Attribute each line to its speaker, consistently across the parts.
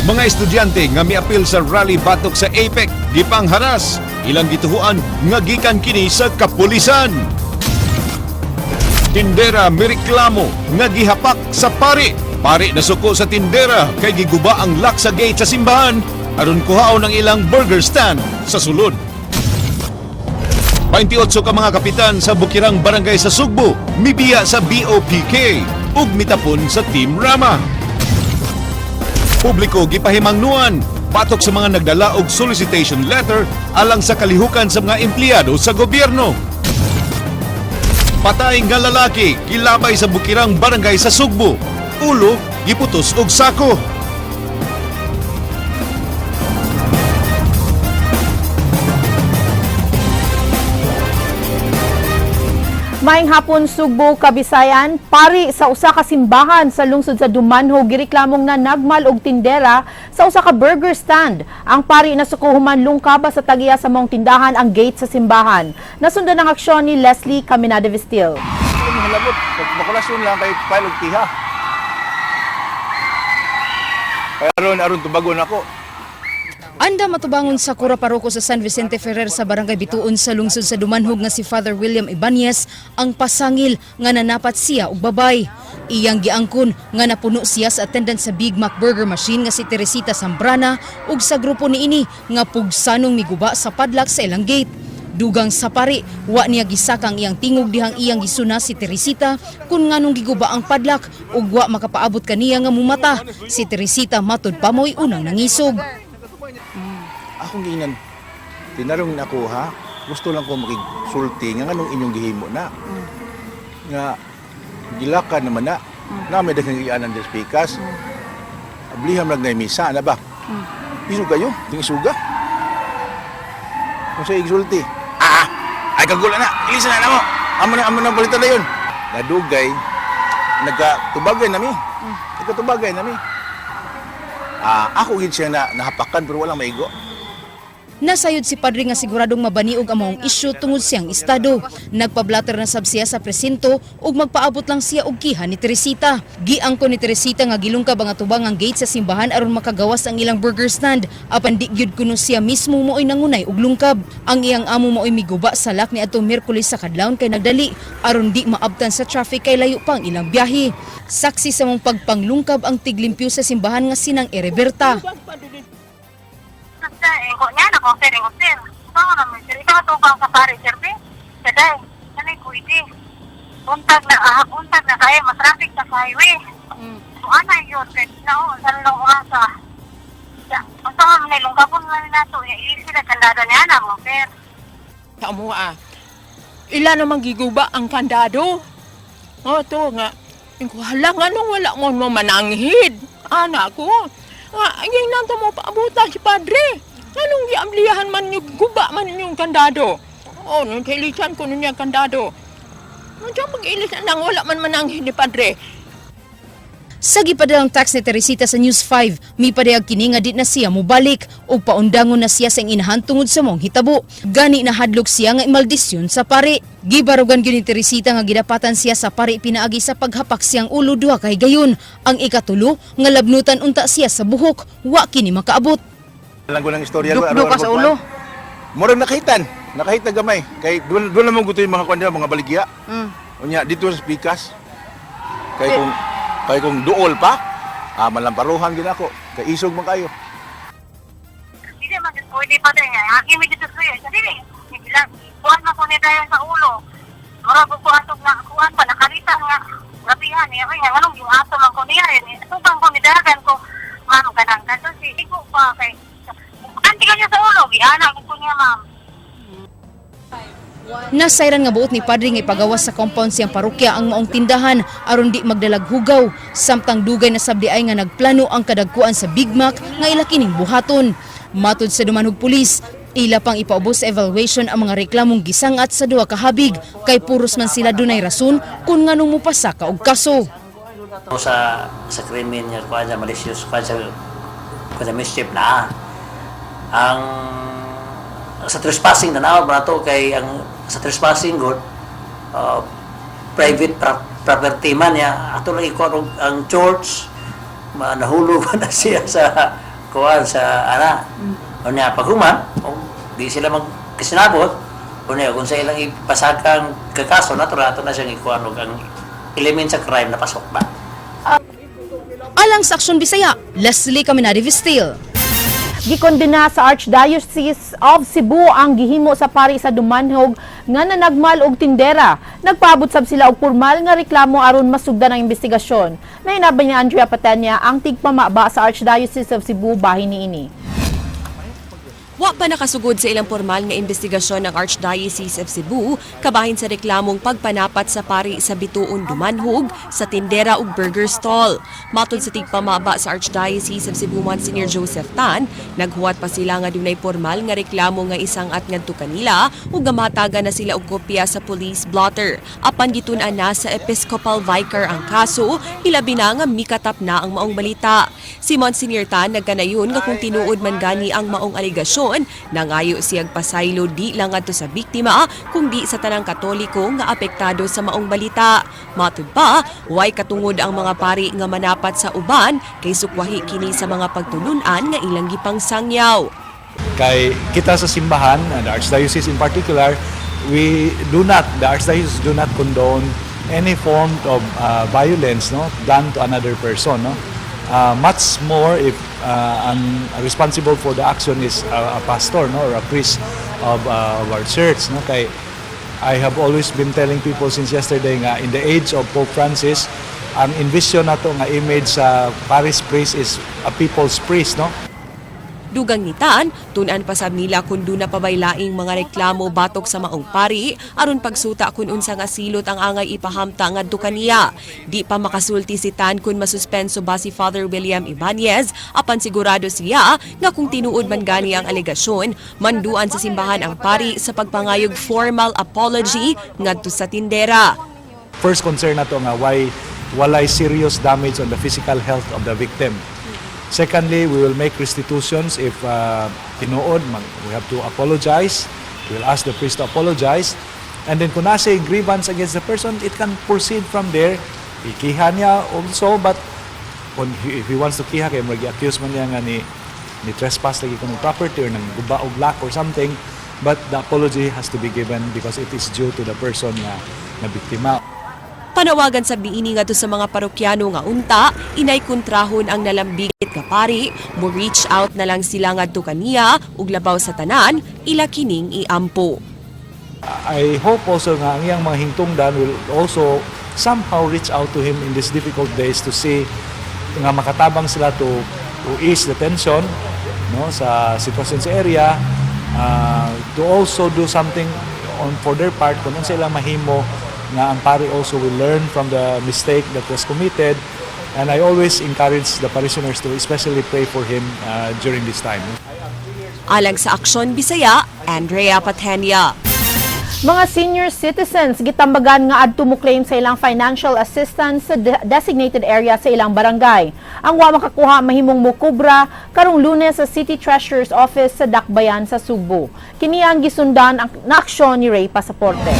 Speaker 1: Mga estudyante nga miapil sa rally batok sa APEC gipangharas, ilang gituhuan nga gikan kini sa kapulisan. Tindera mireklamo nga gihapak sa pari. Pari na suko sa tindera kay giguba ang lock sa gate sa simbahan aron kuhaon ang ilang burger stand sa sulod. 28 ka mga kapitan sa Bukirang Barangay sa Sugbo mibiya sa BOPK ug mitapon sa Team Rama. Publiko gipahimangnuan patok sa mga nagdala og solicitation letter alang sa kalihukan sa mga empleyado sa gobyerno. Patay nga lalaki kilabay sa Bukirang Barangay sa Sugbo. Ulo giputos og sako.
Speaker 2: Maayong hapon Sugbo, Kabisayan. Pari sa usa ka simbahan sa lungsod sa Dumanhog gireklamong na nagmal og tindera sa usa ka burger stand. Ang pari na sukuhuman lungkaba sa tagiya sa mong tindahan ang gate sa simbahan. Nasundan ang aksyon ni Leslie Caminada Vistil.
Speaker 3: Malabot, bakulasyon lang kay file og tiha. Kaya aron tubagon ako.
Speaker 4: Anda matubangon sa Cura Paroko sa San Vicente Ferrer sa Barangay Bituon sa lungsod sa Dumanhog nga si Father William Ibanez ang pasangil nga nanapat siya og babay. Iyang giangkon nga napuno siya sa attendant sa Big Mac Burger Machine nga si Teresita Zambrana ug sa grupo niini nga pugsanong miguba sa padlak sa ilang gate. Dugang sa pari, wa niya gisakang iyang tingog dihang iyang gisuna si Teresita kung nganong giguba ang padlak ug wa makapaabot kaniya nga mumata. Si Teresita matud pa mo'y unang nangisog.
Speaker 3: Akong giingnan, tinarong na ako ha, gusto lang ko makigsulti nga anong inyong gihimo na. Nga, gilakan naman na, may daghang gianan des pikas. Abliham lang na yung misa, na ba? Isog kayo, tingisuga. Kung sa'yo igsulti, ay kagula na, ilisan na mo. Amo na balitan na yun. Nadugay, nagkatubagay nami. Ako gid siya na nahapakan pero walang maigo.
Speaker 4: Nasayod si Padre nga siguradong mabaniog ang maong isyu tungod siyang estado. Nagpablatter na sab siya sa presinto ug magpaabot lang siya og kiha ni Teresita. Giangko ni Teresita nga gilungkab ang atubang ang gate sa simbahan aron makagawas ang ilang burger stand. Apan di gyud kuno siya mismo mo'y nangunay og lungkab. Ang iyang amo mo'y miguba sa lak ni adtong Miyerkules sa kadlawon kay nagdali aron di maabtan sa traffic kay layo pang ilang biyahe. Saksi sa mong pagpanglungkab ang tiglimpyo sa simbahan nga sinang Ereberta.
Speaker 5: Kok niya na kung sir. Baka naman sir, ikaw tubang sa pare sir, be? Kaday, sanay ko iti. Untag na kaya, matraffic sa highway. So, yun, kaya sa lang urasa. Basta nga, may lungkapon nga na ito, iisi na kandada niya na mo, sir.
Speaker 6: Kamu ilan namang giguba ang kandado? To nga, halang anong wala mo mananghid. Anak ko, ayun nanta mo paabutan si Padre. Anong giamliyahan man yung guba man yung kandado? Nung kailisan ko nun yung kandado. Diyan mag-ilisan lang, wala man mananghid ni Padre.
Speaker 4: Sa gipadalang text ni Teresita sa News 5, mi padayag kini nga di na siya mobalik ug paundangon na siya sa inahan tungod sa mong hitabo. Gani na hadlok siya nga imaldisyon sa pari. Gibarugan gyud ni Teresita nga gidapatan siya sa pari pinaagi sa paghapak siyang ulo duha kay gayon. Ang ikatulo nga labnutan unta siya sa buhok, wa kini makaabot.
Speaker 3: Alam ko ng istorya ko.
Speaker 6: Dukduk ka sa ulo.
Speaker 3: Murang nakita gamay. Kay doon naman gusto yung mga kanya, mga baligya. Unya dito sa pikas. Kay kung duol pa, malamparuhan gina ako. Kay isog man kayo.
Speaker 5: Hindi man, pwede pa din nga. Haki may dito sa'yo. Kasi, buwan na ko niya dahil sa ulo. Marabo ko atog na kuhan pa, nakarita nga. Rabihan niya, anong yung ato lang ko niya. Tubang ko nidagan ko, ma'am, ganang ganto si Igo pa kay anti ka niya sa ulo, giana ko niya, ma'am.
Speaker 4: Nasayran nga buot ni Padre nga ipagawas sa compound siyang parokya ang maong tindahan aron di magdalag hugaw. Samtang dugay na sabdi ay nga nagplano ang kadagkuan sa Big Mac nga ila kining buhaton. Matud sa Dumanhog Police, ila pang ipaubos sa evaluation ang mga reklamong gisangat sa duha ka habig kay puros man sila dunay rason kung nganong mopasa ka og kaso.
Speaker 7: Sa krimen niya kuan sa malicious kuan sa mischief na ang sa trespassing na nawa brato kay ang sa trespassing good private property man ya ato lang iko ang church nahulog na siya sa kuan sa ana. Unya paghuman, di sila magkasinabot, unya kung sa ilang ipasakang kakaso natural na siyang ikuan og ang element sa crime na pasok ba.
Speaker 4: Alang sa Aksyon Bisaya, Leslie Caminadi Vistil.
Speaker 2: Gikondena sa Archdiocese of Cebu ang gihimo sa pari sa Dumanhog nga nanagmal og tindera. Nagpaabot sab sila og formal nga reklamo aron masugdan ang investigasyon. Nahinabay ni Andrea Patenya ang tigpamaba sa Archdiocese of Cebu bahin niini.
Speaker 8: Wa pa nakasugod sa ilang formal nga investigasyon ng Archdiocese of Cebu kabahin sa reklamong pagpanapat sa pari sa bituon Dumanhog sa tindera ug burger stall. Matod sa tigpamaba sa Archdiocese of Cebu Monsignor Joseph Tan, naghuwat pa sila nga dunay formal nga reklamo nga isang at ngadto kanila ug gamatagan na sila og kopya sa police blotter. Apan gitun-an na sa Episcopal Vicar ang kaso, hilabi na nga mikatap na ang maong balita. Si Monsignor Tan nagkanayon nga kung tinuod man gani ang maong aligasyon, nangayo siyang pasaylo di lang adto sa biktima kundi sa tanang Katoliko nga apektado sa maong balita. Matud pa, way katungod ang mga pari nga manapat sa uban kay sukwahi kini sa mga pagtulunan nga ilang gipang sangyaw.
Speaker 9: Kay kita sa simbahan, the Archdiocese in particular, the Archdiocese do not condone any form of violence, no, done to another person, no. Much more if responsible for the action is a pastor, no, or a priest of our church, no. Kay I have always been telling people since yesterday nga in the age of Pope Francis, ang envision nato nga image sa parish priest is a people's priest, no.
Speaker 8: Dugang ni Tan, tunan pa sab nila kung do na pabaylaing mga reklamo batok sa maong pari aron pagsuta kun unsa nga silot ang angay ipahamta ngadto kaniya. Di pa makasulti si Tan kun masuspenso ba si Father William Ibanez, apan sigurado siya nga kung tinuod man gani ang alegasyon, manduan sa simbahan ang pari sa pagpangayog formal apology ngadto sa tindera.
Speaker 9: First concern nato nga walay serious damage on the physical health of the victim. Secondly, we will make restitutions if tinuod, we have to apologize. We'll ask the priest to apologize. And then kung nasa grievance against the person, it can proceed from there. Ikiha niya also, but if he wants to kiha, kaya mag-accuse man niya nga ni trespass lagi kung property or nang guba o lack or something, but the apology has to be given because it is due to the person na biktima.
Speaker 8: Panawagan sa biini ngadto sa mga parokyano nga unta, inay kontrahon ang nalambigit nga pari, mo reach out na lang sila ngadto kaniya ug labaw sa tanan, ila kining iampo.
Speaker 9: I hope also nga ang iyang mga hingtungdan will also somehow reach out to him in these difficult days to see nga makatabang sila to ease the tension, no, sa sitwasyon sa area, to also do something for their part kung sila mahimo nga ang pari also will learn from the mistake that was committed, and I always encourage the parishioners to especially pray for him during this time.
Speaker 8: Alang sa Aksyon Bisaya, Andrea Patenya.
Speaker 2: Mga senior citizens gitambagan nga adto mo claim sa ilang financial assistance sa designated area sa ilang barangay. Ang wa makakuha mahimong mukubra karong Lunes sa City Treasurer's Office sa Dakbayan sa Subo. Kini ang gisundan na aksyon ni Ray Pasaporte.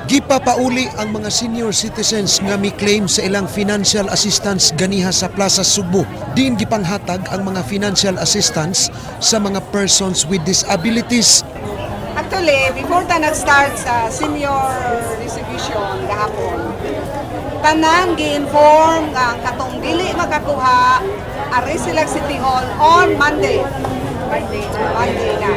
Speaker 10: Gipapauli ang mga senior citizens nga mi-claim sa ilang financial assistance ganiha sa Plaza Subo. Diin gipanghatag ang mga financial assistance sa mga persons with disabilities.
Speaker 11: Actually, before ta nag-start sa senior distribution gahapon, tanan gi-inform nga ang katong dili makakuha ari sila City Hall on Monday na.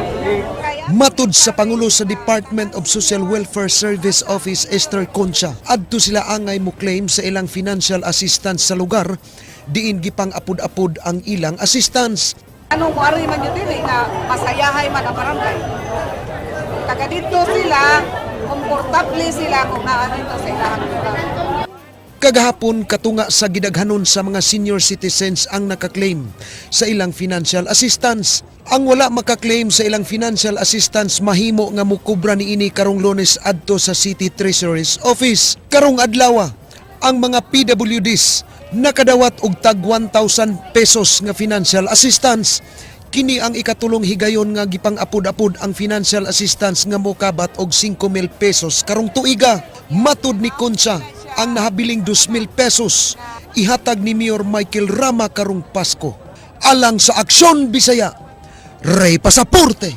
Speaker 10: Matud sa Pangulo sa Department of Social Welfare Service Office Esther Concha, adto sila angay mo claim sa ilang financial assistance sa lugar, diin gipang apod-apod ang ilang assistance.
Speaker 11: Anong kuari man yun dili nga masayahay man ang barangay. Taga dito sila, komportable sila kung naa dito sa ilang lugar.
Speaker 10: Kagahapon katunga sa gidaghanon sa mga senior citizens ang nakaklaim sa ilang financial assistance. Ang wala makaklaim sa ilang financial assistance mahimo nga mukubra niini karong Lunes adto sa City Treasurer's Office. Karong adlaw, ang mga PWDs nakadawat og tag 1,000 pesos nga financial assistance. Kini ang ikatulong higayon nga gipang-apod-apod ang financial assistance nga mokabat og 5,000 pesos karong tuiga. Matud ni Concha, ang nahabiling 2,000 pesos ihatag ni Mayor Michael Rama karong Pasko. Alang sa Aksyon Bisaya, Ray Pasaporte.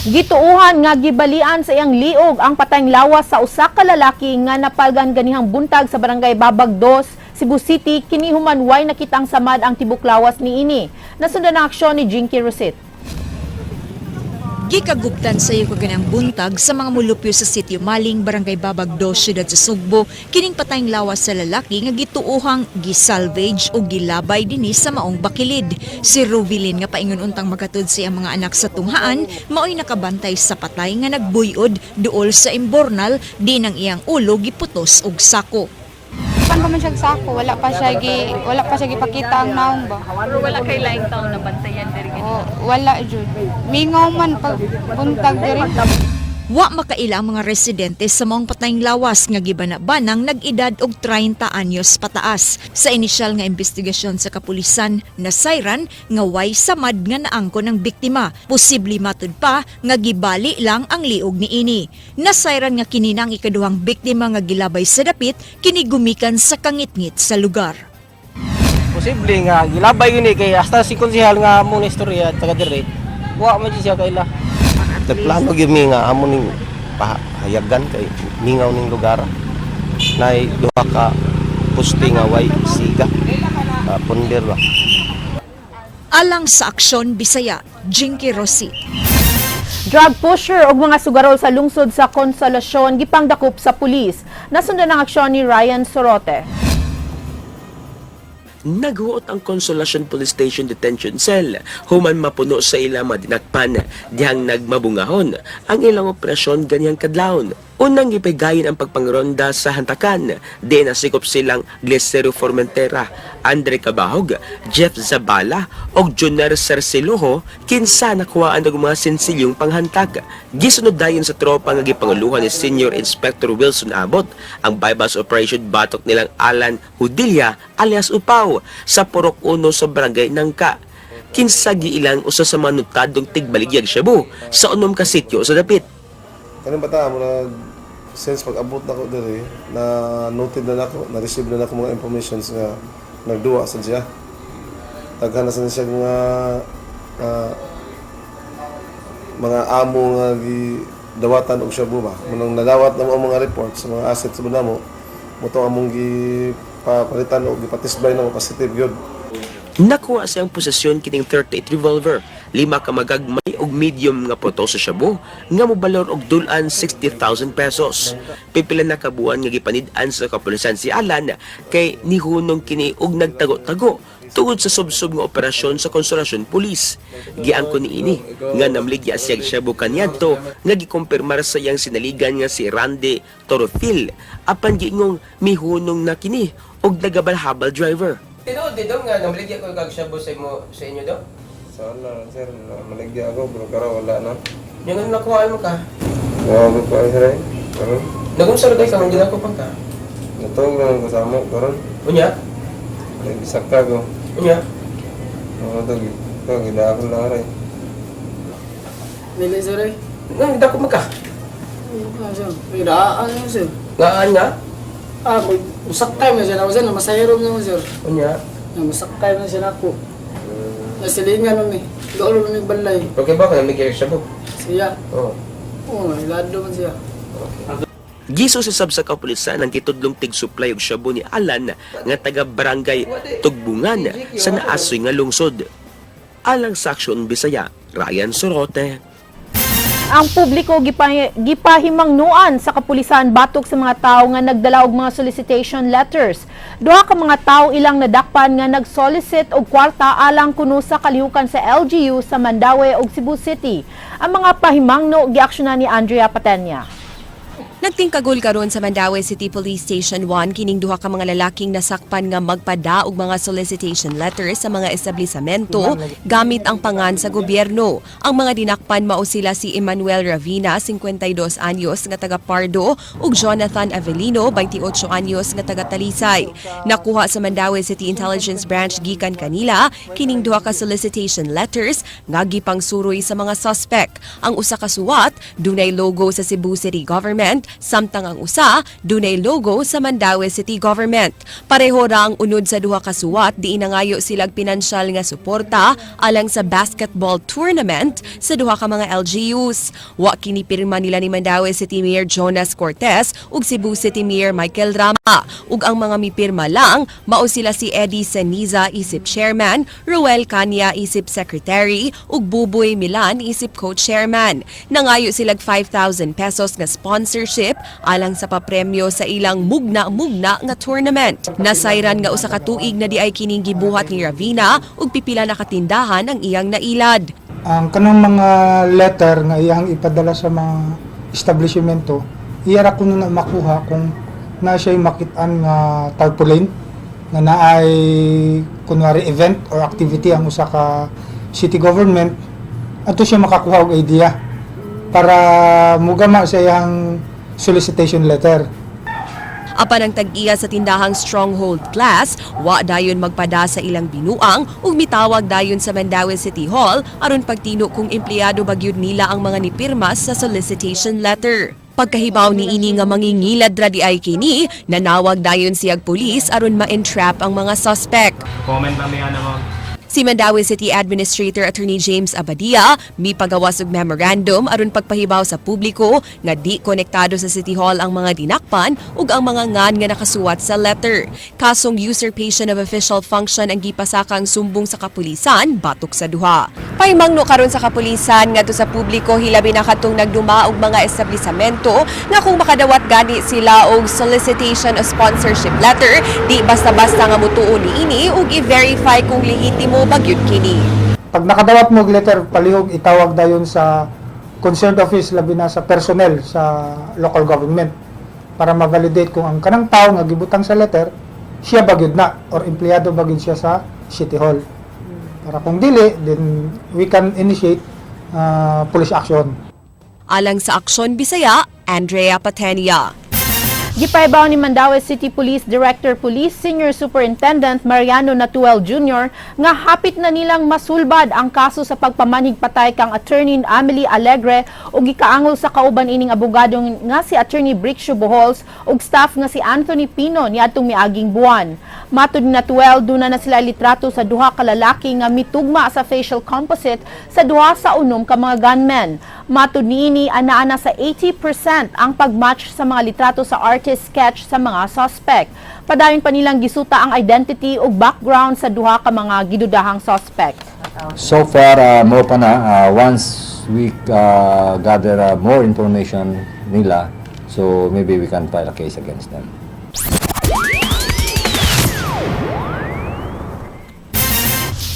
Speaker 2: Gituuhan nga gibalian sa iyang liog ang patayng lawas sa usa ka lalaki nga napalgan ganihang buntag sa barangay Babag 2, Cebu City. Kini human way nakitang samad ang tibok lawas niini. Nasundan ang aksyon ni Jinky Rosit.
Speaker 4: Gikaguptan sa iyo kaganang buntag sa mga mulupyo sa sitio Maling, Barangay Babag 2, Siyudad sa Sugbo, kining patayng lawas sa lalaki nga gituuhang gisalvage o gilabay dinhi sa maong bakilid. Si Rovilin nga paingon untang magatud sa iyang mga anak sa tunghaan, maoy nakabantay sa patay nga nagbuyod duol sa imbornal, di nang iyang ulo giputos og sako.
Speaker 12: Pan pa man siya sako, wala pa siya gipakita ang naong ba.
Speaker 6: Pero wala kay laing taon na bantayan diri
Speaker 12: Wala jud. Mingaw man pag buntag diri.
Speaker 4: Wa makaila ang mga residente sa maong patayng lawas nga gibana-banang nag-edad og 30 anyos pataas. Sa inisyal nga investigasyon sa kapulisan, nasayran nga way samad nga naangkon ang biktima. Posible matud pa nga gibali lang ang liog niini. Nasayran nga kini ang ikaduhang biktima nga gilabay sa dapit, kini gumikan sa kangitngit sa lugar.
Speaker 13: Posible nga gilabay yun kay hasta si konsehal nga among istorya taga dire. Wa man siya kaila.
Speaker 14: Te plano gyud mi nga amo ning pahayagan kay mingaw ning lugar. Nay duha ka pusti nga way siga. Ponder ba.
Speaker 4: Alang sa Aksyon Bisaya, Jinky Rosit.
Speaker 2: Drug pusher og mga sugarol sa lungsod sa Consolacion gipangdakop sa pulis. Nasundan ang aksyon ni Ryan Sorote.
Speaker 15: Naghuot ang Consolacion Police Station Detention Cell human mapuno sa ilang madinakpan dihang nagmabungahon ang ilang operasyon ganyang kadlawon. Unang gipigayin ang pagpangronda sa hantakan, di nasikop silang Glicero Formentera, Andre Cabahog, Jeff Zabala o Junior Cerciloho kinsa nakuhaan ng mga sensilyong panghantak. Gisunod dayon sa tropa nga gipanguluhan ni Senior Inspector Wilson Abot ang bypass operation batok nilang Alan Hudilia alias Upaw sa Purok 1 sa Barangay Nangka. Kinsa giilang usa sa manutadong tigbaligyag Shabu sa unom ka sityo sa dapit.
Speaker 16: Kanang bata mo na since pag-abot na ko diri na noted na nako, na-receive na nako mga informations nga nagduwa sa siya. Daghan na sa siya mga amo nga gidawatan og Shabu ba. Munang nadawat na mo mga reports sa mga assets mo namo, muto among gipapalitan og gipatisbay na mo positive gyud.
Speaker 15: Nakuha siyang posesyon kining 38 revolver, 5 ka magagmay og medium nga poto sa Shabu nga mobalor og dulan 60,000 pesos. Pipila na kabuan nga gipanid-an sa kapulisan si Alan kay nihunong kini og nagtago-tago tungod sa subsob nga operasyon sa Consolacion Police. Giangko niini nga namligya siyang Shabu kaniadto nga gikumpirmar sa iyang sinaligan nga si Randy Torofil apan giingong mihunong na kini og nagabalhabal driver.
Speaker 13: Tinood dito nga namligya ko kag Shabu sa inyo do.
Speaker 16: Sana sir, maligya ako pero karo wala na.
Speaker 13: Yung nakuha mo ka.
Speaker 16: Grabe pa sir. Karon.
Speaker 13: Nagumsar kay ka hindi na ko pa ka.
Speaker 16: Natong lang kasama karon.
Speaker 13: Unya?
Speaker 16: Nagisakta ko.
Speaker 13: Unya?
Speaker 16: Oo, tagi. Ko gila ako lang ray.
Speaker 13: Dili sir. Nang dako mo ka.
Speaker 17: Sir, idaan mo sir.
Speaker 13: Ngaan nga?
Speaker 17: Masaktay mo siya na sir, masayrom na mo sir.
Speaker 13: Unya?
Speaker 17: Masaktay na siya na ako. Nasilingan mo gaulo mo balay.
Speaker 13: Okay ba ka namligya kag Shabu?
Speaker 17: Siya.
Speaker 13: Oo.
Speaker 17: Oo, ilado man siya.
Speaker 15: Giso si sab sa kapulisan ang kitudlong tig-supply og Shabu ni Alan nga taga barangay Tugbungan sa naasoy nga lungsod. Alang sa Aksyon Bisaya, Ryan Sorote.
Speaker 2: Ang publiko gipahimangnuan sa kapulisan batok sa mga tawo nga nagdala og mga solicitation letters. Duha ka mga tawo ilang nadakpan nga nag-solicit og kwarta alang kuno sa kalihukan sa LGU sa Mandaue ug Cebu City. Ang mga pahimangno giaksyonan ni Andrea Patenya.
Speaker 8: Nagtingkagol karon sa Mandaue City Police Station 1 kining duha ka mga lalaking nasakpan nga magpada og mga solicitation letters sa mga establisamento gamit ang pangan sa gobyerno. Ang mga dinakpan mao sila si Emmanuel Ravina, 52 anyos nga taga Pardo ug Jonathan Avelino, 28 anyos nga taga Talisay. Nakuha sa Mandaue City Intelligence Branch gikan kanila kining duha ka solicitation letters nga gipangsuroy sa mga suspect. Ang usa ka suwat dunay logo sa Cebu City Government samtang ang usa dunay logo sa Mandaue City Government. Pareho ra ang unod sa duha ka suwat di inangayo silag pinansyal nga suporta alang sa basketball tournament sa duha ka mga LGUs. Wa kini pirma nila ni Mandaue City Mayor Jonas Cortez ug Cebu City Mayor Michael Rama. Ug ang mga mipirma lang mao sila si Eddie Seniza isip chairman, Roel Kanya isip secretary ug Buboy Milan isip co-chairman. Nangayo silag 5,000 pesos nga sponsorship alang sa papremyo sa ilang mugna-mugna nga tournament. Nasayran nga usa ka tuig na di ay kining gibuhat ni Ravina ug pipila na katindahan ang iyang nailad.
Speaker 18: Ang kanang mga letter nga iyang ipadala sa mga establishmento, iyara ko na makuha kung na siya'y makitaan nga tarpaulin nga naay kunwari event or activity ang usa ka city government, ato siya makakuha og idea para mugama sa iyang solicitation letter.
Speaker 8: Apan ang tag-iya sa tindahang Stronghold class, wa dayon magpada sa ilang binuang ug mitawag dayon sa Mandaue City Hall aron pagtino kung empleyado bagyud nila ang mga nipirma sa solicitation letter. Pagkahibaw ni ini nga mangingilad ra di ay kini, nanawag dayon siyag pulis aron ma-entrap ang mga suspect.
Speaker 13: Comment kami ano
Speaker 8: Si Mandaue City Administrator Attorney James Abadia mipagawas og memorandum aron pagpahibaw sa publiko nga di konektado sa City Hall ang mga dinakpan ug ang mga ngan nga nakasuwat sa letter. Kasong usurpation of official function ang gipasakang sumbong sa kapulisan batok sa duha. Paimangno karon sa kapulisan ngadto sa publiko hilabi na kadtong nagduma og mga establisamento nga kung makadawat gani sila og solicitation of sponsorship letter, di basta-basta nga mutuo niini ug i-verify kung lehitimo bagyud kini.
Speaker 18: Pag nakadawat mo og letter, palihog itawag dayon sa concerned office labi na sa personnel sa local government para ma-validate kung ang kanang tao nga gibutang sa letter siya bagyud na or empleyado bagyud siya sa City Hall. Para kung dili, then we can initiate police action.
Speaker 8: Alang sa Aksyon Bisaya, Andrea Patenia.
Speaker 2: Gipaibaw ni Mandaue City Police Director Police Senior Superintendent Mariano Natuel Jr. nga hapit na nilang masulbad ang kaso sa pagpamanhigpatay kang Attorney Amelie Alegre ug gikaangol sa kauban ining abogado nga si Attorney Brixio Bohols ug staff nga si Anthony Pino niadtong miaging buwan. Matud ni Natuel, duna na sila litrato sa duha ka lalaki nga mitugma sa facial composite sa duha sa unom ka mga gunmen. Matud niini ana-ana sa 80% ang pagmatch sa mga litrato sa artist sketch sa mga suspect. Padayon pa nilang gisuta ang identity ug background sa duha ka mga gidudahang suspect.
Speaker 19: So far, more pa na, once we gather more information nila, so maybe we can file a case against them.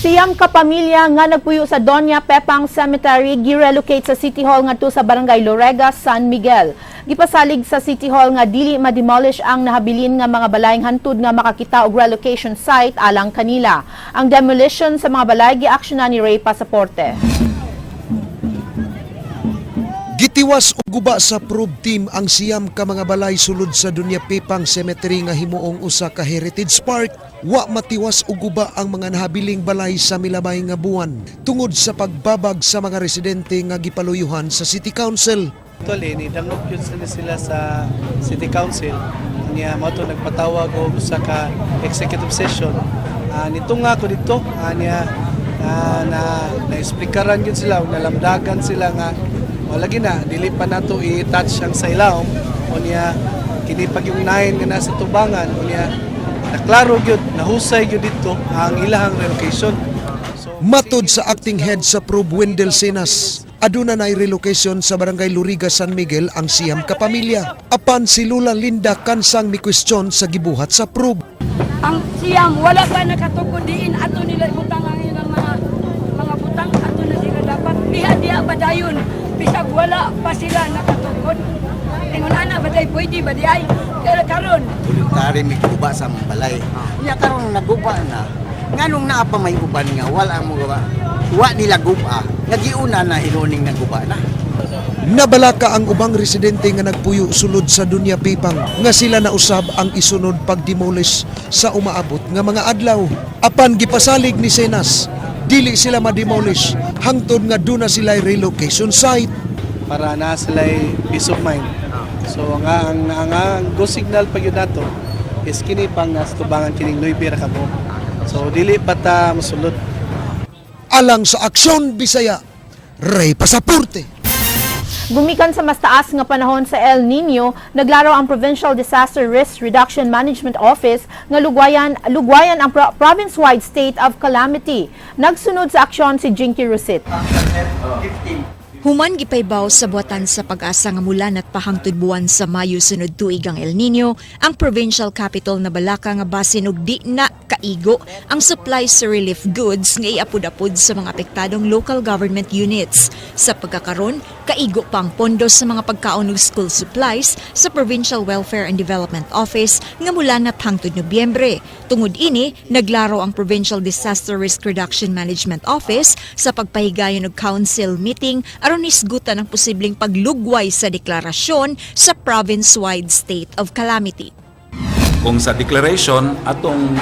Speaker 2: Siyam ka pamilya nga nagpuyo sa Doña Pepang Cemetery gi-relocate sa City Hall ngadto sa Barangay Lorega, San Miguel. Gipasalig sa City Hall nga dili ma-demolish ang nahabilin nga mga balayng hantud nga makakita og relocation site alang kanila. Ang demolition sa mga balay gi-aksyonan ni Ray Pasaporte.
Speaker 10: Gitiwas og guba sa probe team ang siyam ka mga balay sulod sa Doña Pepang Cemetery nga himuong usa ka heritage park. Wa matiwas og guba ang mga nahabiling balay sa milabay nga buwan tungod sa pagbabag sa mga residente nga gipaluyuhan sa City Council.
Speaker 20: Actually, nidamnok yun sila sa City Council. Niya mo ito nagpatawag o sa ka executive session. Nito nga ako dito, niya na-explikaran yun sila, nalamdagan sila nga walagi na, dili pa na ito i-touch ang sa ilawom. O niya, kinipag yung 9 nga nasa tubangan. O niya, naklaro yun, nahusay yun dito ang ilahang relocation.
Speaker 10: Matod sa acting head sa probe Wendell Senas, aduna na relocation sa Barangay Loriga, San Miguel ang siyam ka pamilya. Apan si Lula Linda kansang mi question sa gibuhat sa probe.
Speaker 21: Ang siyam wala pa nakatukod diin ato nila butang ang ilang mga butang ato na sila dapat diha ba dayon bisag wala pa sila nakatukod. Ingon ana baday pwede ba di ay karon
Speaker 22: voluntary mi guba sa balay. Nya karon naguba na. Nganong naa pa may uban nga wala mo gawa. Wa nila guba. Nagiuna na ironing naguba na.
Speaker 10: Nabalaka ang ubang residente nga nagpuyo sulod sa Doña Pepang nga sila na usab ang isunod pag-demolish sa umaabot nga mga adlaw. Apan gipasalig ni Senas, dili sila ma-demolish hangtod nga duna sila relocation site.
Speaker 20: Para na sila peace of mind. So ang go signal pa yun nato is kini pang sa tubangan kining Nuybira kamo. So dili pa ta mosulod.
Speaker 10: Alang sa Aksyon Bisaya, Ray Pasaporte.
Speaker 2: Gumikan sa mas taas nga panahon sa El Nino, naglaraw ang Provincial Disaster Risk Reduction Management Office nga lugwayan ang province-wide state of calamity. Nagsunod sa aksyon si Jinky Rusit.
Speaker 4: Human gipaybaw sa buwatan sa pag-asa nga mulan at pahangtod buwan sa Mayo sunod tuig ang El Nino, ang provincial capital na Balaka nga basin og di na kaigo ang supply sa relief goods nga iapod-apod sa mga apektadong local government units. Sa pagkakaron, kaigo pa ang pondo sa mga pagkaon ug school supplies sa Provincial Welfare and Development Office nga mula na hangtod Nobyembre. Tungod ini, naglaro ang Provincial Disaster Risk Reduction Management Office sa pagpahigayon og council meeting aron isgutan ang posibleng paglugway sa deklarasyon sa province-wide state of calamity.
Speaker 1: Kung sa declaration atong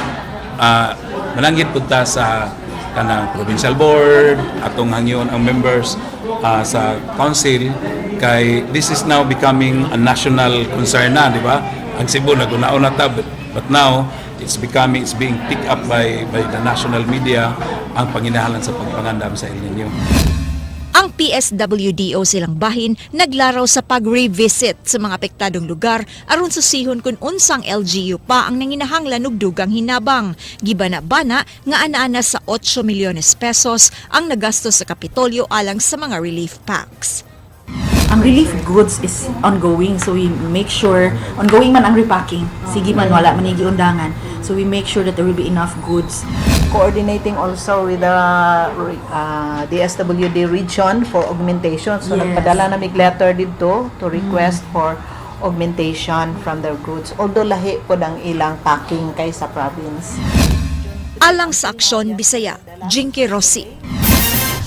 Speaker 1: mananggit punta sa kanang provincial board, atong hangyon ang members sa council kay this is now becoming a national concern na, di ba? Ang Cebu nagunaon na tab, but now it's being picked up by the national media ang panginahalan sa pagpangandam sa El Nino.
Speaker 4: Ang PSWDO silang bahin naglaraw sa pag-revisit sa mga apektadong lugar aron susihon kung unsang LGU pa ang nanginahanglan og dugang hinabang. Gibana-bana nga ana-ana sa 8 milyones pesos ang nagastos sa Kapitolyo alang sa mga relief packs.
Speaker 3: Ang relief goods is ongoing, so we make sure, ongoing man ang repacking, sige man wala man yung undangan, so we make sure that there will be enough goods.
Speaker 23: Coordinating also with the DSWD region for augmentation. So nagpadala na mig letter dito to request for augmentation from their goods. Although lahi po ang ilang packing kay sa province.
Speaker 4: Alang sa Aksyon Bisaya, Jinky Rossi.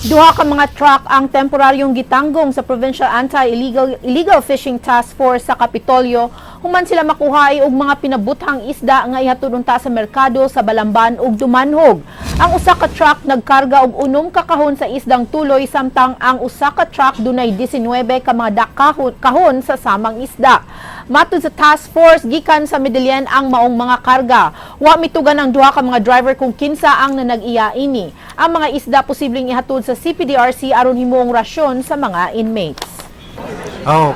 Speaker 2: Duha ka mga truck ang temporaryong gitanggong sa Provincial Anti-Illegal Fishing Task Force sa Kapitolyo human sila makuha og mga pinabuthang isda nga ihatod unta sa merkado sa Balamban ug Dumanhog. Ang usa ka truck nagkarga og 6 ka kahon sa isdang tuloy samtang ang usa ka truck dunay 19 ka mga kahon sa samang isda. Matud sa task force gikan sa Medellin ang maong mga karga. Wa mitugan ang duha ka mga driver kung kinsa ang nanag-iya ini. Ang mga isda posibleng ihatod sa CPDRC aron himuong rasyon sa mga inmates.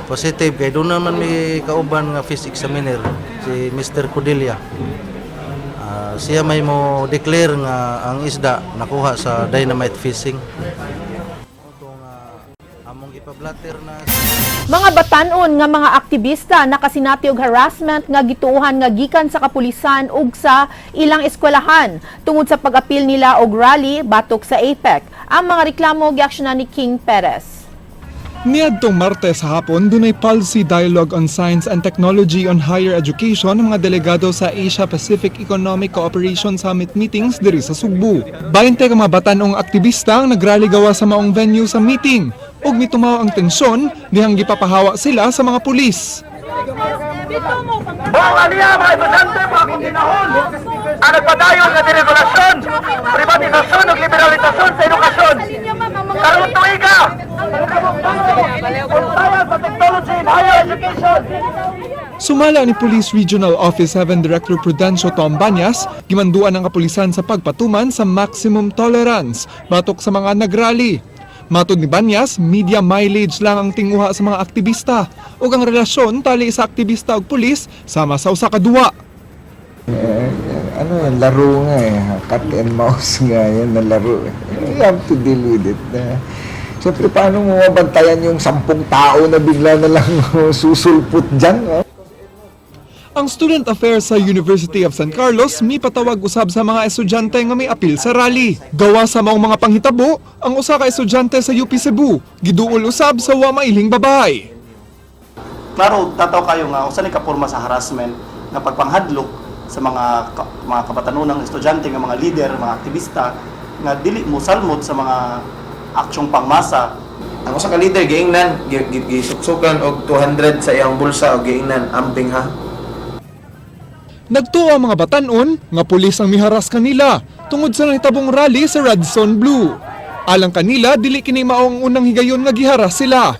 Speaker 24: Positive kay doon naman may kauban nga fish examiner si Mr. Cordelia. Siya may mo declare nga ang isda nakuha sa dynamite fishing. Among ipablatter na
Speaker 2: mga batan-on nga mga aktivista nakasinati og harassment nga gituohan nga gikan sa kapulisan ug sa ilang eskwelahan tungod sa pag-apil nila og rally batok sa APEC. Ang mga reklamo giaksyonan ni King Perez.
Speaker 25: Niadtong Martes hapon, dunay Policy Dialogue on Science and Technology on Higher Education ang mga delegado sa Asia-Pacific Economic Cooperation Summit meetings diri sa Sugbo. 20 ka mga batan-ong aktivista ang nagrally gawa sa maong venue sa meeting ug mitumaw ang tensyon dihang gipapahawa sila sa mga pulis.
Speaker 26: Buong niya mga estudyante mga kuminahon ang nagpadayon nga deregulasyon, privatisasyon ug liberalisasyon sa edukasyon. Karong tuiga, unsayan sa technology in higher education.
Speaker 25: Sumala ni Police Regional Office 7 Director Prudencio Tombanyas, gimanduan ang kapulisan sa pagpatuman sa maximum tolerance batok sa mga nagrally. Matod ni Banyas, media mileage lang ang tinguha sa mga aktivista ug ang relasyon tali sa aktivista ug pulis sama sa usa ka duwa.
Speaker 27: Laro nga cat and mouse nga yan na laro. You have to deal with it. Siyempre, paano mo mabantayan yung 10 tao na bigla na lang susulput dyan?
Speaker 25: Ang Student Affairs sa University of San Carlos may patawag usab sa mga estudyante nga may apil sa rally. Gawa sa maong mga panghitabo, ang usa ka estudyante sa UP Cebu giduol usab sa wa mailing babay.
Speaker 28: Klaro, tataw kayo nga usa ni kaporma sa harassment na pagpanghadlok sa mga kabatanunang estudyante nga mga leader, mga aktivista nga dili mo salmot sa mga aksyong pangmasa.
Speaker 29: Ang usa ka leader giingnan gisuksukan og 200 sa iyang bulsa og giingnan ambing ha.
Speaker 25: Nagtuo ang mga batan-on nga pulis ang miharas kanila tungod sa nahitabong rally sa Radisson Blu. Alang kanila, dili kini mao ang unang higayon nga giharas sila.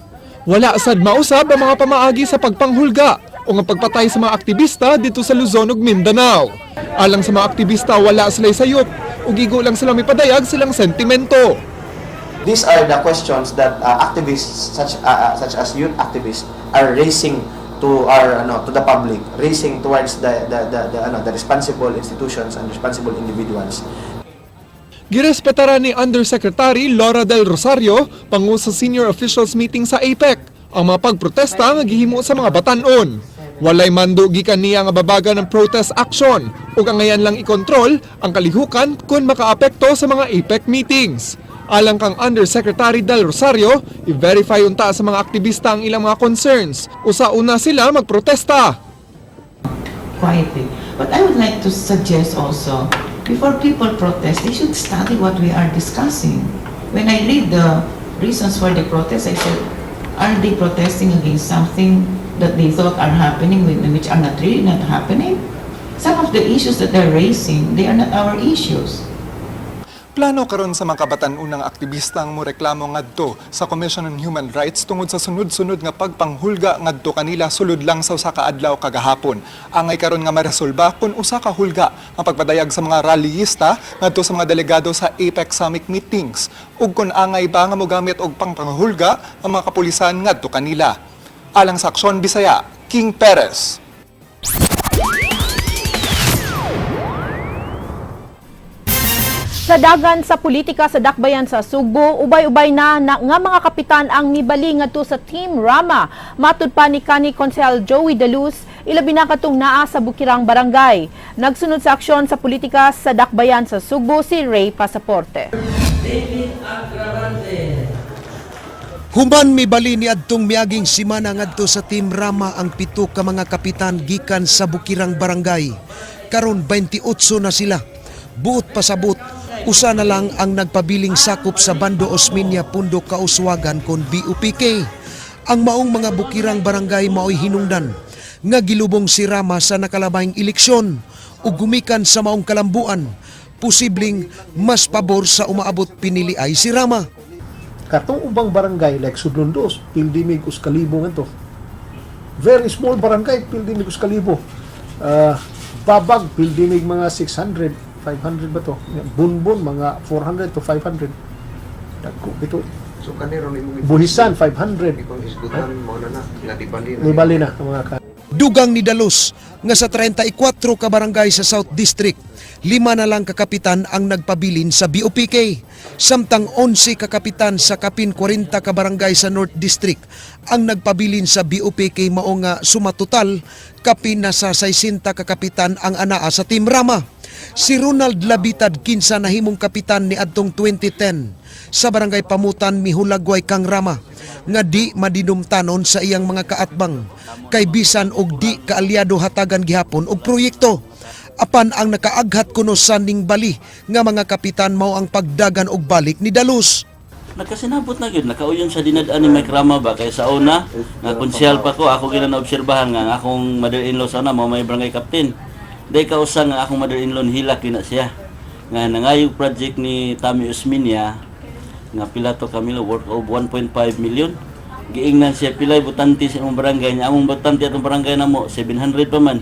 Speaker 25: Wala sad mausab ang mga pamaagi sa pagpanghulga o nga pagpatay sa mga aktivista dito sa Luzon ug Mindanao. Alang sa mga aktivista, wala sila sayop ug igo lang sila mipadayag silang sentimento.
Speaker 29: These are the questions that activists such as youth activists are raising to to the public, raising towards the responsible institutions and responsible individuals.
Speaker 25: Girespetara ni Undersecretary Laura Del Rosario pangu sa senior officials meeting sa APEC ang mga pagprotesta nga gihimo sa mga batan-on. Walay mando gikan niya nga babaga ng protest action ug ang ngayon lang ikontrol ang kalihukan kung makaapekto sa mga APEC meetings. Alang kang Undersecretary Del Rosario, i-verify unta sa mga aktivista ang ilang mga concerns. Usa-una sila magprotesta.
Speaker 5: Quietly. But I would like to suggest also, before people protest, they should study what we are discussing. When I read the reasons for the protest, I said, are they protesting against something that they thought are happening, which are not really not happening? Some of the issues that they're raising, they are not our issues.
Speaker 25: Plano karon sa mga kabatan-unang aktivista ang moreklamo ngadto sa Commission on Human Rights tungod sa sunod-sunod nga pagpanghulga ngadto kanila sulod lang sa usa ka adlaw kagahapon. Angay karon nga maresolba kun usa ka hulga ang pagpadayag sa mga rallyista ngadto sa mga delegado sa APEC Summit meetings ug kun angay ba nga mogamit og pangpanghulga ang mga kapulisan ngadto kanila. Alang sa Aksyon Bisaya, King Perez.
Speaker 2: Sa dagan sa politika sa dakbayan sa Sugbo, ubay-ubay na nga mga kapitan ang mibali ngadto sa Team Rama. Matud pa ni kanhi Konsehal Joey De Luz, ilabi na katong naa sa Bukirang Barangay. Nagsunod sa aksyon sa politika sa dakbayan sa Sugbo si Ray Pasaporte.
Speaker 10: Human mibali ni adtong miaging simana ngadto sa Team Rama ang 7 ka mga kapitan gikan sa Bukirang Barangay. Karon 28 na sila. Buot pasabot, usa na lang ang nagpabiling sakop sa Bando Osmeña Pundo Kauswagan kon BUPK. Ang maong mga Bukirang Barangay mao'y hinungdan nga gilubong si Rama sa nakalabayng eleksyon ug gumikan sa maong kalambuan. Posibleng mas pabor sa umaabot pinili ay si Rama.
Speaker 6: Katong ubang barangay like Sudlondos, pildimig uskalibo nga to. Very small barangay, pildimig uskalibo. Babag, pildimig mga 600, 500 ba to? Bunbun, mga 400 to 500. Dagko, ito.
Speaker 27: So kaniro ni
Speaker 6: Buhisan, 500.
Speaker 27: Ibang isgutan mo na
Speaker 6: Libali na ang mga
Speaker 10: Dugang ni Dalos nga sa 34 ka barangay sa South District, 5 na lang kakapitan ang nagpabilin sa BOPK. Samtang 11 kakapitan sa kapin 40 ka barangay sa North District ang nagpabilin sa BOPK mao nga sumatotal kapin na sa 60 kakapitan ang anaa sa Team Rama. Si Ronald Labitad kinsa nahimong kapitan ni adtong 2010 sa barangay Pamutan Mihulagway kang Rama nga di madinumtanon sa iyang mga kaatbang kay bisan og di kaalyado hatagan gihapon og proyekto. Apan ang nakaaghat kuno sa ning bali nga mga kapitan mao ang pagdagan og balik ni Dalos.
Speaker 7: Nakasinabot na gyud nakauyon sa dinadaan ni Mike Rama ba kay sa una nga konsyal pa ko ako gina naobserbahan nga akong mother-in-law sana mao may barangay captain. Day kausa nga akong mother-in-law hilak na siya. Nga nangayog project ni Tami Osmeña nga pila to Camilo worth of 1.5 million. Giingnan siya pilay butante sa imong barangay niya. Among butante atong barangay namo 700 pa man.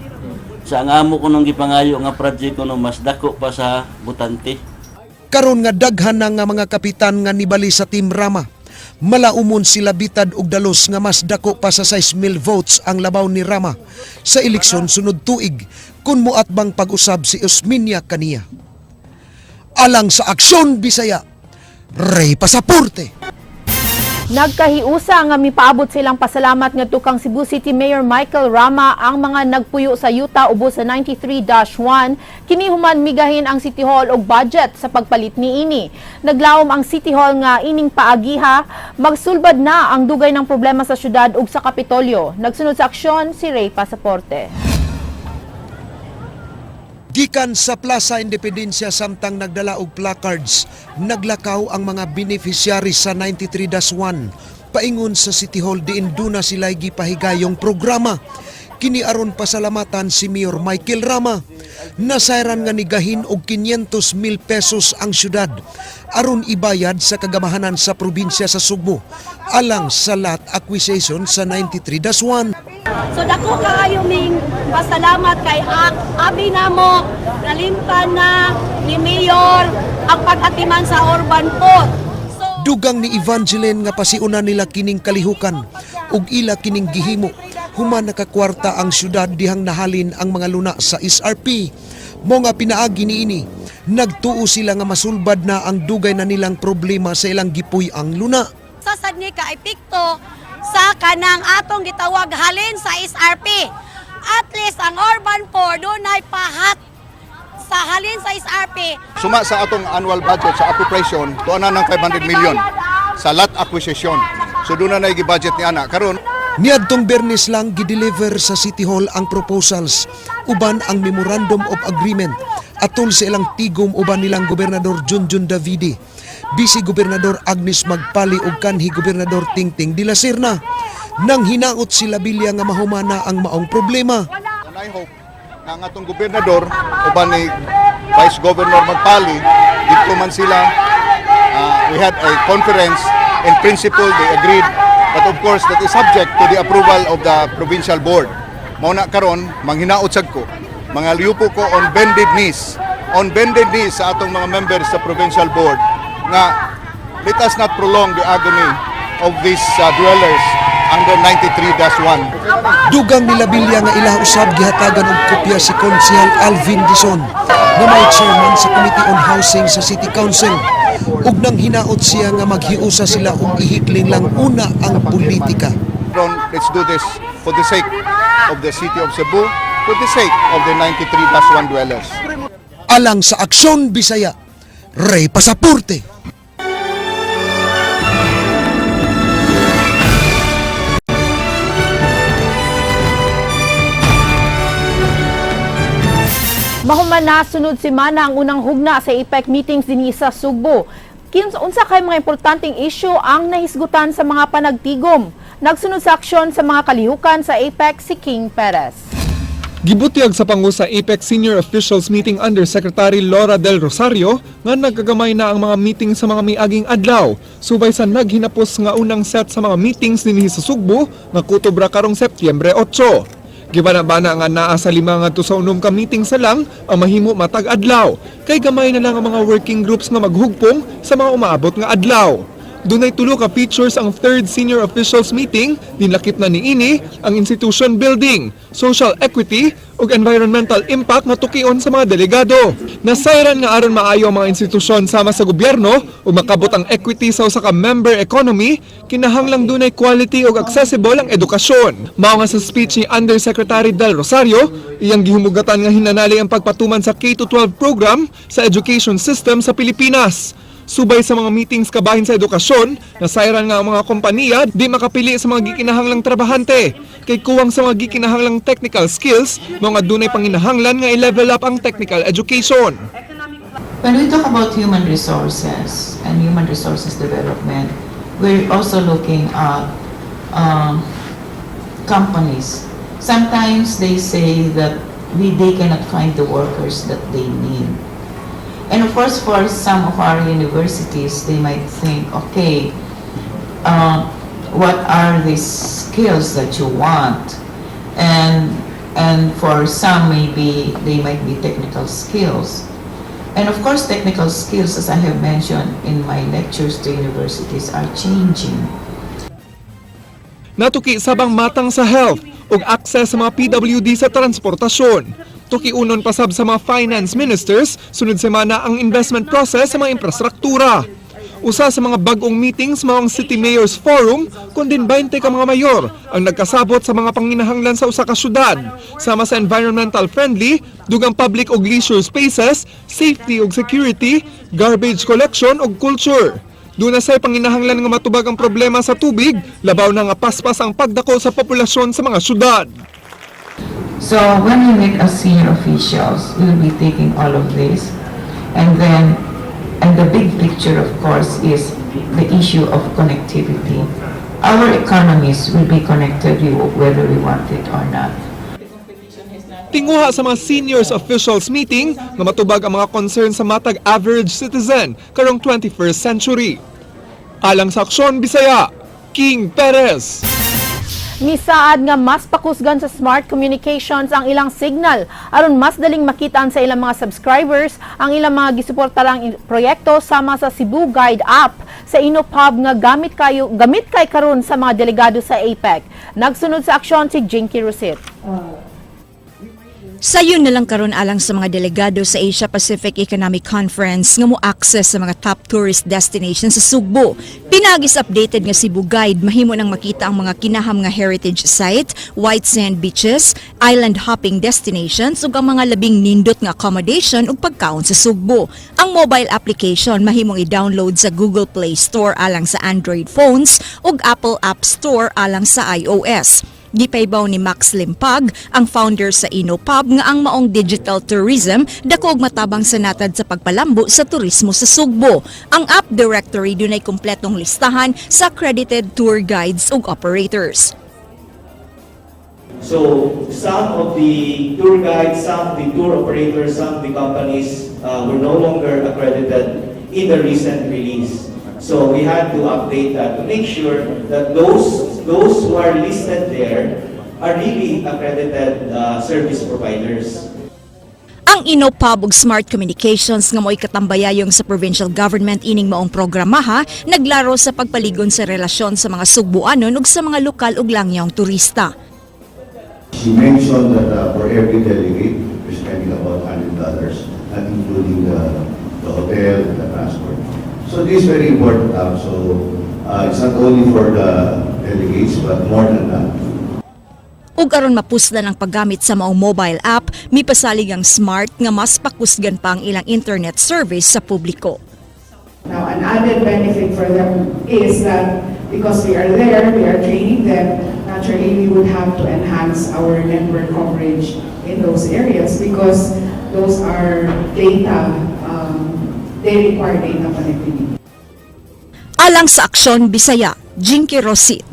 Speaker 7: Sa ang amo ko nung gipangayo nga project ko no mas dako pa sa butante.
Speaker 10: Karon nga daghan na nga mga kapitan nga nibali sa Team Rama. Malaumon sila Bitad og Dalos nga mas dako pa sa 6,000 votes ang labaw ni Rama sa eleksyon sunod tuig kun moatbang pag-usab si Osmeña kaniya. Alang sa Aksyon Bisaya, Ray Pasaporte.
Speaker 2: Nagkahiusa nga mipaabot silang pasalamat nga tukang Cebu City Mayor Michael Rama ang mga nagpuyo sa yuta ubos sa 93-1 kini human migahin ang City Hall og budget sa pagpalit niini. Naglawom ang City Hall nga ining paagiha magsulbad na ang dugay ng problema sa syudad ug sa Kapitolyo. Nagsunod sa aksyon si Ray Pasaporte.
Speaker 10: Gikan sa Plaza Independencia samtang nagdala og placards, naglakaw ang mga beneficiary sa 93-1 paingon sa City Hall diin duna sila gipahigayong programa. Kini aron pasalamatan si Mayor Michael Rama. Nasayran nga ni gahin og 500,000 pesos ang syudad aron ibayad sa kagamahanan sa probinsya sa Sugbo alang sa lot acquisition sa 93-1.
Speaker 21: So dako kaayo ming pasalamat kay abi namo nalimtan na ni Mayor ang pag-atiman sa urban port.
Speaker 10: Dugang ni Evangeline nga pasiuna nila kining kalihukan ug ila kining gihimo human nakakwarta ang syudad dihang nahalin ang mga luna sa SRP. Mo nga pinaagi niini, nagtuo sila nga masulbad na ang dugay na nilang problema sa ilang gipuy ang luna.
Speaker 21: Sasad ni ka epekto sa kanang atong gitawag halin sa SRP. At least ang urban port dunay pahat sa halin sa SRP.
Speaker 9: Suma sa atong annual budget sa appropriation, tuana ng 500 million sa lot acquisition. So doon na gi-budget ni ana karon.
Speaker 10: Niadtong Bernes lang gideliver sa City Hall ang proposals uban ang Memorandum of Agreement atol sa ilang tigom uban nilang Gobernador Junjun Davide, Vice Gobernador Agnes Magpali ug kanhi Gobernador Tingting de la Serna. Nang hinaot sila bilya nga mahumana ang maong problema.
Speaker 9: And I hope na ang atong gobernador uban ni Vice Governor Magpali dito man sila we had a conference. In principle they agreed, but of course that is subject to the approval of the provincial board. Mao na karon manghinaot sad ko, mga liupo ko on bended knees sa atong mga members sa provincial board nga let us not prolong the agony of these dwellers under 93-1.
Speaker 10: Dugang nila bilya nga ila usab gihatagan og kopya si Konsehal Alvin Dizon nga may chairman sa Committee on Housing sa City Council. Ug nang hinaot siya nga maghiusa sila og ihikling lang una ang politika.
Speaker 9: Let's do this for the sake of the city of Cebu, for the sake of the 93-1 dwellers.
Speaker 10: Alang sa Aksyon Bisaya, Ray Pasaporte.
Speaker 2: Mahuman na sunod semana ang unang hugna sa APEC meetings dinhi sa Sugbo. Unsa kay mga importanteng issue ang nahisgutan sa mga panagtigom? Nagsunod sa aksyon sa mga kalihukan sa APEC si King Perez.
Speaker 25: Gibutiag sa pangu sa APEC Senior Officials Meeting Under Secretary Laura Del Rosario nga nagagamay na ang mga meeting sa mga miaging adlaw. Subay sa naghinapos nga unang set sa mga meetings dinhi sa Sugbo nga kutubra karong Setyembre 8. Gibana-bana nga naa sa 5 ngadto sa 6 ka meeting sa lang ang mahimo matag adlaw. Kay gamay na lang ang mga working groups nga maghugpong sa mga umaabot nga adlaw. Dunay 3 ka features ang 3rd Senior Officials Meeting, dinlakip na niini ang institution building, social equity ug environmental impact nga tukion sa mga delegado. Nasayran nga aron maayo ang mga institusyon sama sa gobyerno ug makabot ang equity sa usa ka member economy, kinahanglang dunay quality ug accessible ang edukasyon. Mao nga sa speech ni Undersecretary Del Rosario, iyang gihumugatan nga hinanali ang pagpatuman sa K-12 program sa education system sa Pilipinas. Subay sa mga meetings kabahin sa edukasyon, nasayran nga ang mga kompanya di makapili sa mga gikinahanglang trabahante. Kay kuwang sa mga gikinahanglang technical skills, mga dunay panginahanglan nga i-level up ang technical education.
Speaker 5: When we talk about human resources and human resources development, we're also looking at companies. Sometimes they say that they cannot find the workers that they need. And of course, for some of our universities, they might think, okay, what are these skills that you want? And for some, maybe they might be technical skills. And of course, technical skills, as I have mentioned in my lectures to universities, are changing.
Speaker 25: Natuki sabang matang sa health ug access sa mga PWD sa transportasyon. Tukiunon pasab sa mga finance ministers sunod semana ang investment process sa mga infrastruktura. Usa sa mga bag-ong meetings mao ang City Mayors Forum kun din 20 ka mga mayor ang nagkasabot sa mga panginahanglan sa usa ka syudad sama sa environmental friendly, dugang public ug leisure spaces, safety ug security, garbage collection ug culture. Doon na say panginahanglan nga matubag ang problema sa tubig, labaw na nga paspas ang pagdako sa populasyon sa mga syudad.
Speaker 5: So when we meet as senior officials, we will be taking all of this, and the big picture, of course, is the issue of connectivity. Our economies will be connected whether we want it or not.
Speaker 25: Tinguha sa mga seniors officials meeting nga matubag ang mga concern sa matag average citizen karong 21st century. Alang sa Aksyon Bisaya, King Perez.
Speaker 2: Misaad nga mas pakusgan sa smart communications ang ilang signal aron mas daling makitaan sa ilang mga subscribers ang ilang mga gisuportarang proyekto sama sa Cebu Guide app sa InoPub nga gamit kay karon sa mga delegado sa APEC. Nagsunod sa aksyon si Jinky Rosit.
Speaker 4: Sayon na lang karon alang sa mga delegado sa Asia Pacific Economic Conference nga mo access sa mga top tourist destinations sa Sugbo. Pinagis updated nga Cebu Guide mahimo nang makita ang mga kinaham nga heritage site, white sand beaches, island hopping destinations ug ang mga labing nindot nga accommodation ug pagkaon sa Sugbo. Ang mobile application mahimong i-download sa Google Play Store alang sa Android phones ug Apple App Store alang sa iOS. Gipaybaw ni Max Limpag, ang founder sa InoPub, nga ang maong digital tourism dako og matabang sa natad sa pagpalambo sa turismo sa Sugbo. Ang app directory dunay kumpletong listahan sa accredited tour guides ug operators.
Speaker 8: So some of the tour guides, some of the tour operators, some of the companies were no longer accredited in the recent release. So we had to update that to make sure that those who are listed there are really accredited service providers.
Speaker 4: Ang InoPub ug Smart Communications nga mo'y katambayayong sa provincial government ining maong programaha naglaro sa pagpaligon sa relasyon sa mga Sugbuanon ug sa mga lokal ug langyawng turista.
Speaker 11: She mentioned that for every delegate, we're spending about $100, not including the hotel and the transport. So this is very important. So it's not only for the delegates, but more than that.
Speaker 4: Ug aron mapuslan ang paggamit sa maong mobile app, mipasalig ang Smart nga mas pakusgan pa ang ilang internet service sa publiko.
Speaker 12: Now, an added benefit for them is that because we are there, we are training them, naturally we would have to enhance our network coverage in those areas because those are data, they require data connectivity.
Speaker 4: Alang sa Aksyon Bisaya, Jinky Rosit.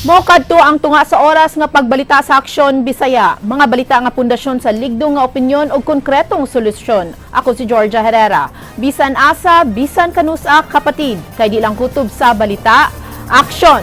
Speaker 2: Mokadto ang tunga sa oras nga pagbalita sa Aksyon Bisaya. Mga balita nga pundasyon sa ligdong nga opinyon o konkretong solusyon. Ako si Georgia Herrera. Bisan asa, bisan kanusa, kapatid. Kay di lang kutob sa balita, Aksyon